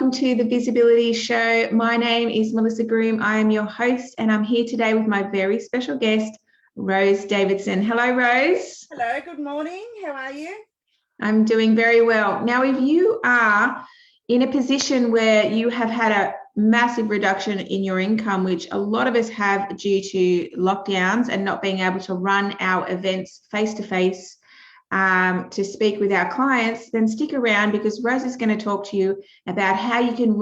welcome to the Visibility Show. My name is Melissa Groom. I am your host, and I'm here today with my very special guest, Rose Davidson. Hello, Rose. Hello, good morning. How are you? I'm doing very well. Now, if you are in a position where you have had a massive reduction in your income, which a lot of us have due to lockdowns and not being able to run our events face-to-face, to speak with our clients, then stick around because Rose is going to talk to you about how you can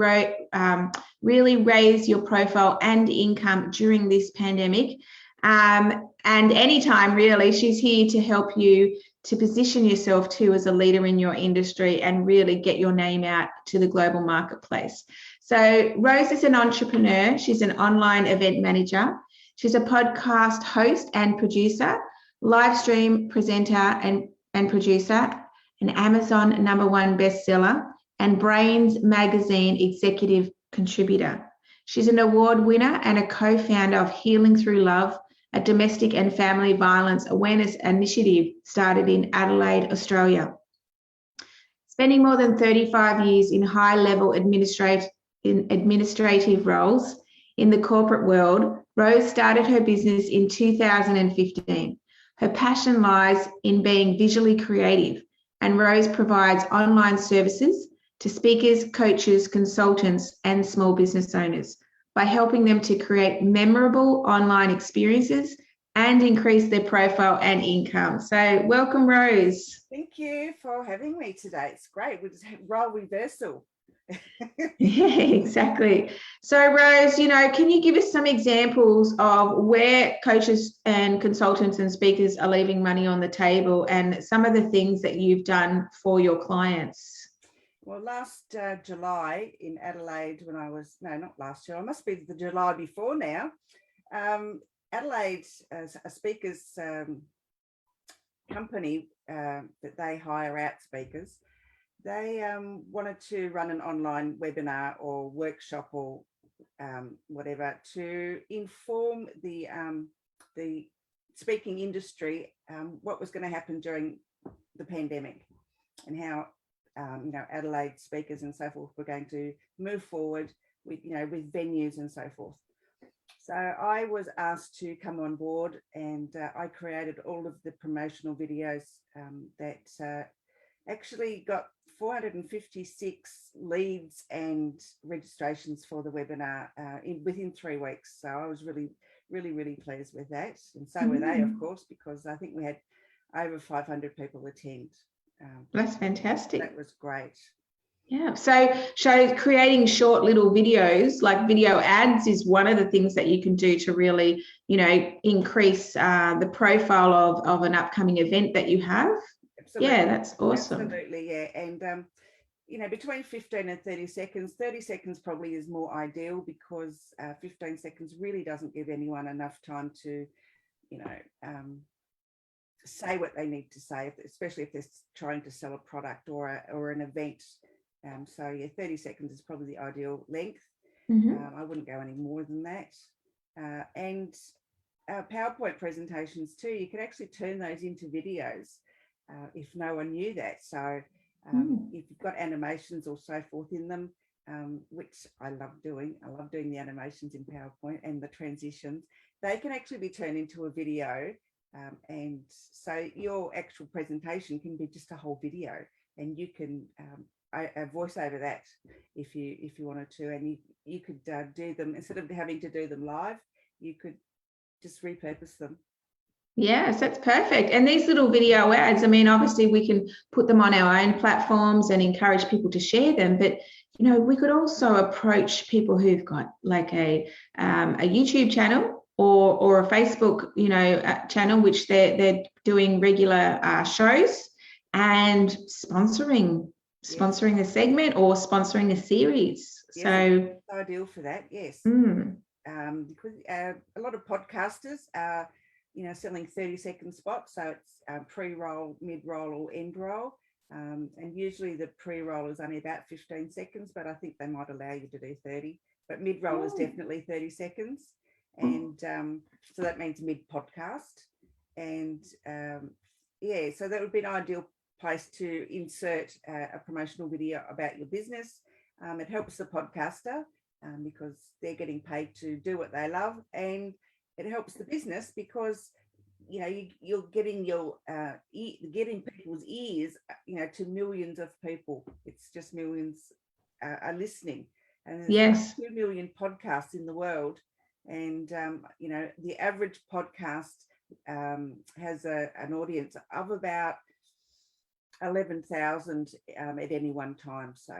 really raise your profile and income during this pandemic. And anytime, really, she's here to help you to position yourself too as a leader in your industry and really get your name out to the global marketplace. So Rose is an entrepreneur. She's an online event manager. She's a podcast host and producer, live stream presenter and producer, an Amazon #1 bestseller, and Brains magazine executive contributor. She's an award winner and a co-founder of Healing Through Love, a domestic and family violence awareness initiative started in Adelaide, Australia. Spending more than 35 years in high-level administrative roles in the corporate world, Rose started her business in 2015. Her passion lies in being visually creative, and Rose provides online services to speakers, coaches, consultants, and small business owners by helping them to create memorable online experiences and increase their profile and income. So welcome, Rose. Thank you for having me today. It's great. We just have role reversal. Yeah, exactly. So Rose, can you give us some examples of where coaches and consultants and speakers are leaving money on the table and some of the things that you've done for your clients? Well, last July in Adelaide, not last year, I must be the July before now, Adelaide, a speakers company that they hire out speakers, they wanted to run an online webinar or workshop or whatever to inform the speaking industry what was going to happen during the pandemic and how Adelaide speakers and so forth were going to move forward with with venues and so forth. So I was asked to come on board, and I created all of the promotional videos that actually got 456 leads and registrations for the webinar within 3 weeks. So I was really, really, really pleased with that. And so were they, of course, because I think we had over 500 people attend. That's fantastic. That was great. Yeah. So creating short little videos, like video ads, is one of the things that you can do to really, increase the profile of an upcoming event that you have. Absolutely. Yeah, that's awesome. Absolutely, yeah. And, between 15 and 30 seconds probably is more ideal because 15 seconds really doesn't give anyone enough time to, say what they need to say, especially if they're trying to sell a product or an event. So, 30 seconds is probably the ideal length. Mm-hmm. I wouldn't go any more than that. And PowerPoint presentations too, you can actually turn those into videos. If no one knew that. So if you've got animations or so forth in them, which I love doing the animations in PowerPoint and the transitions, they can actually be turned into a video. And so your actual presentation can be just a whole video, and you can voice over that if you wanted to, and you could do them instead of having to do them live. You could just repurpose them. Yes, that's perfect. And these little video ads, obviously we can put them on our own platforms and encourage people to share them, but we could also approach people who've got like a YouTube channel or a Facebook channel, which they're doing regular shows and sponsoring a segment or sponsoring a series. Yes, so it's ideal for that. Yes. Because a lot of podcasters are selling 30-second spots. So it's pre-roll, mid-roll or end roll. And usually the pre-roll is only about 15 seconds, but I think they might allow you to do 30. But mid-roll is definitely 30 seconds. And so that means mid-podcast. And so that would be an ideal place to insert a promotional video about your business. It helps the podcaster because they're getting paid to do what they love, and it helps the business because you're getting getting people's ears, to millions of people. It's just millions are listening, and there's Yes. 2 million podcasts in the world, and the average podcast has an audience of about 11,000 at any one time. So.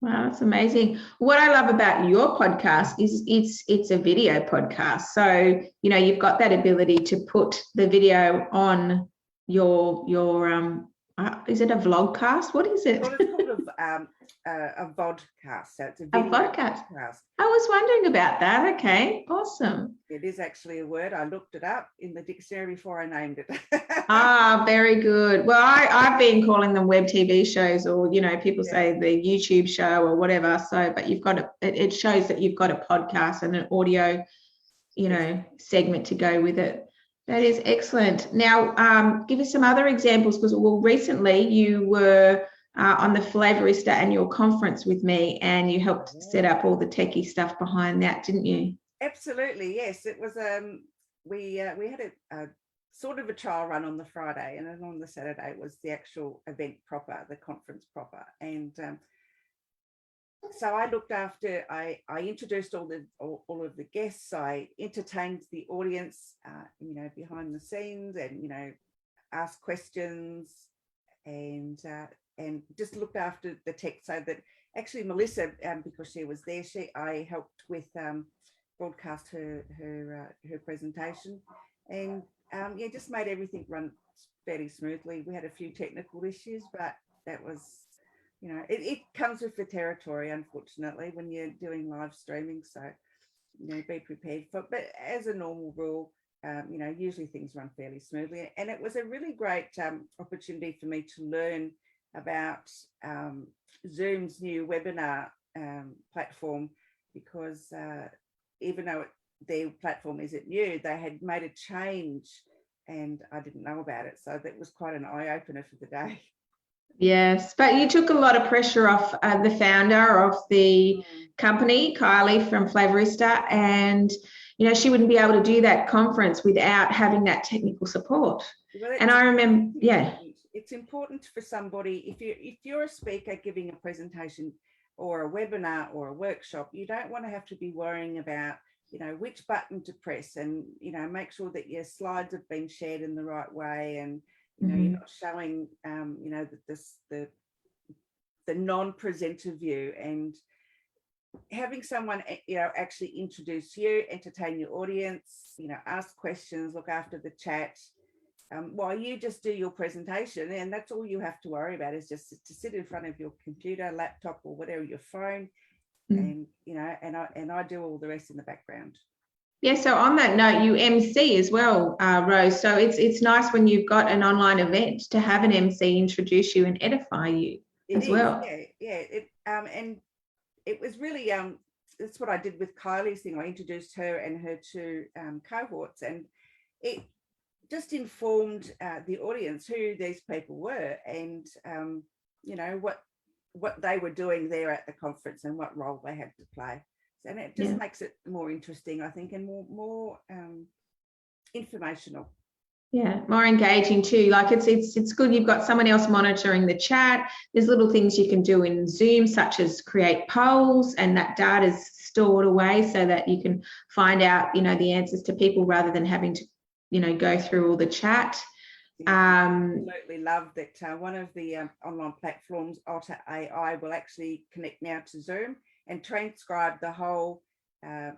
Wow, that's amazing. What I love about your podcast is it's a video podcast. So, you've got that ability to put the video on your is it a vlogcast? What is it? Well, it's called a vodcast. So it's a video podcast. podcast. I was wondering about that. Okay, awesome. It is actually a word. I looked it up in the dictionary before I named it. Very good. Well, I've been calling them web TV shows, or people say the YouTube show or whatever. So, but you've got it shows that you've got a podcast and an audio, segment to go with it. That is excellent. Now, give us some other examples, because recently you were on the Flavourista annual conference with me, and you helped set up all the techie stuff behind that, didn't you? Absolutely, yes. It was we had a sort of a trial run on the Friday, and then on the Saturday was the actual event proper, the conference proper. And so I looked after. I introduced all of the guests. I entertained the audience, behind the scenes, and asked questions, and just looked after the tech. So that actually Melissa, because she was there, I helped with broadcast her presentation, and just made everything run fairly smoothly. We had a few technical issues, but that was. It comes with the territory, unfortunately, when you're doing live streaming. So, be prepared for it. But as a normal rule, usually things run fairly smoothly. And it was a really great opportunity for me to learn about Zoom's new webinar platform, because even though their platform isn't new, they had made a change, and I didn't know about it. So that was quite an eye-opener for the day. Yes, but you took a lot of pressure off the founder of the company, Kylie from Flavourista, and she wouldn't be able to do that conference without having that technical support. Well, and I remember, it's important for somebody, if you're a speaker giving a presentation or a webinar or a workshop, you don't want to have to be worrying about which button to press, and make sure that your slides have been shared in the right way, and you're not showing the non-presenter view, and having someone actually introduce you, entertain your audience, ask questions, look after the chat, while you just do your presentation, and that's all you have to worry about, is just to sit in front of your computer, laptop, or whatever, your phone, and I do all the rest in the background. Yeah, so on that note, you MC as well, Rose. So it's nice when you've got an online event to have an MC introduce you and edify you as well. And it was really that's what I did with Kylie's thing. I introduced her and her two cohorts, and it just informed the audience who these people were, and what they were doing there at the conference and what role they had to play. And it just makes it more interesting, I think, and more informational. Yeah, more engaging too. Like it's good you've got someone else monitoring the chat. There's little things you can do in Zoom, such as create polls, and that data is stored away so that you can find out, the answers to people rather than having to, go through all the chat. Absolutely love that one of the online platforms, Otter AI, will actually connect now to Zoom and transcribe the whole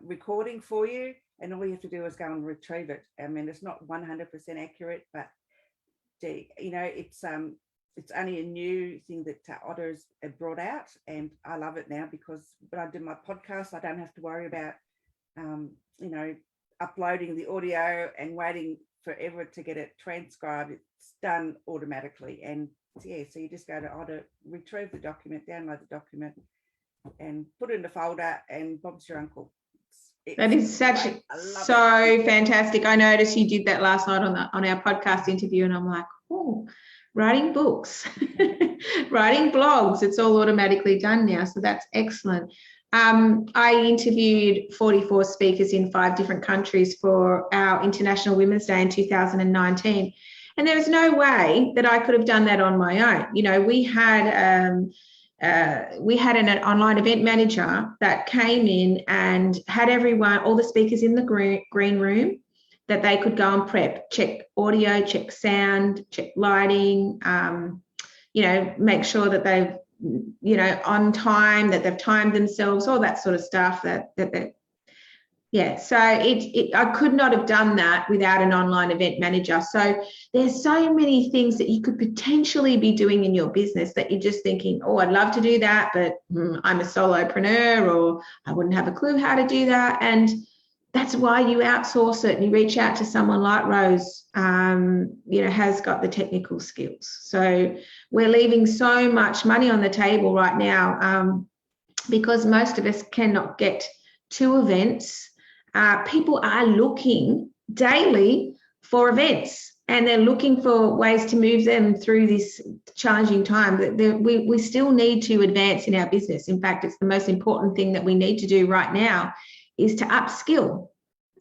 recording for you, and all you have to do is go and retrieve it. I mean, it's not 100% accurate, but it's only a new thing that Otter's brought out, and I love it now, because when I do my podcast, I don't have to worry about uploading the audio and waiting forever to get it transcribed. It's done automatically, and so you just go to Otter, retrieve the document, download the document, and put it in a folder, and Bob's your uncle. That is so fantastic. I noticed you did that last night on our podcast interview, and I'm like, oh, writing books. Writing blogs, it's all automatically done now. So that's excellent. I interviewed 44 speakers in 5 different countries for our International Women's Day in 2019. And there was no way that I could have done that on my own. You know, we had an online event manager that came in and had everyone, all the speakers in the green room, that they could go and prep, check audio, check sound, check lighting, you know, make sure that they've, you know, on time, that they've timed themselves, all that sort of stuff. Yeah, so I could not have done that without an online event manager. So there's so many things that you could potentially be doing in your business that you're just thinking, oh, I'd love to do that, but I'm a solopreneur, or I wouldn't have a clue how to do that. And that's why you outsource it and you reach out to someone like Rose, you know, has got the technical skills. So we're leaving so much money on the table right now because most of us cannot get to events. People are looking daily for events, and they're looking for ways to move them through this challenging time. We still need to advance in our business. In fact, it's the most important thing that we need to do right now is to upskill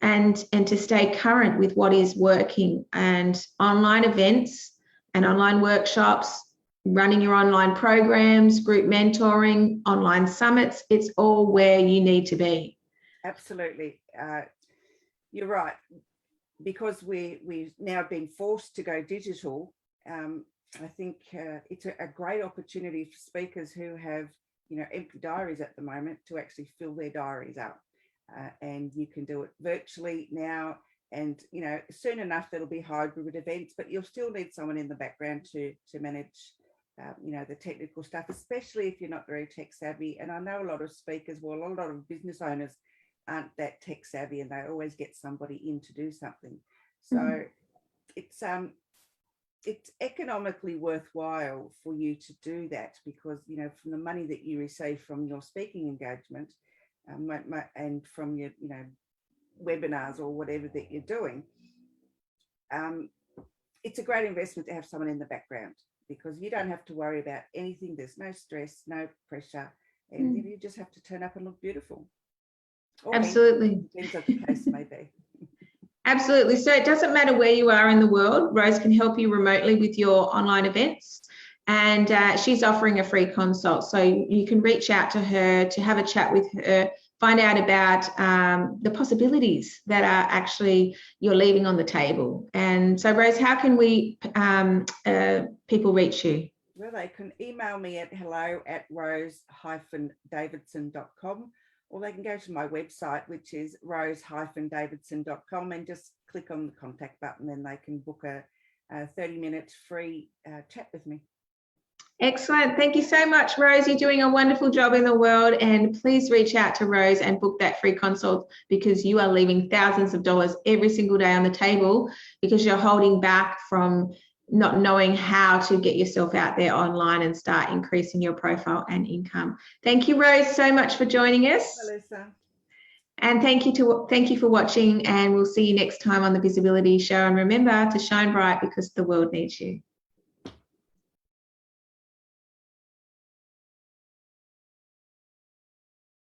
and to stay current with what is working. And online events and online workshops, running your online programs, group mentoring, online summits, it's all where you need to be. Absolutely. You're right. Because we've now been forced to go digital, I think it's a great opportunity for speakers who have, you know, empty diaries at the moment to actually fill their diaries up. And you can do it virtually now. And, you know, soon enough, there'll be hybrid events, but you'll still need someone in the background to manage, you know, the technical stuff, especially if you're not very tech savvy. And I know a lot of speakers, well, a lot of business owners aren't that tech savvy, and they always get somebody in to do something. So it's economically worthwhile for you to do that, because, you know, from the money that you receive from your speaking engagement and from your, you know, webinars or whatever that you're doing, it's a great investment to have someone in the background, because you don't have to worry about anything. There's no stress, no pressure, and you just have to turn up and look beautiful. Absolutely. Depends what the case may be. Absolutely. So it doesn't matter where you are in the world. Rose can help you remotely with your online events, and she's offering a free consult. So you can reach out to her to have a chat with her, find out about the possibilities that are actually you're leaving on the table. And so, Rose, how can people reach you? Well, they can email me at hello@rose-davidson.com. or they can go to my website, which is rose-davidson.com, and just click on the contact button, and they can book a 30-minute free chat with me. Excellent. Thank you so much, Rose. You're doing a wonderful job in the world, and please reach out to Rose and book that free consult, because you are leaving thousands of dollars every single day on the table because you're holding back from not knowing how to get yourself out there online and start increasing your profile and income. Thank you, Rose, so much for joining us. Melissa. And thank you for watching, and we'll see you next time on the Visibility Show. And remember to shine bright, because the world needs you.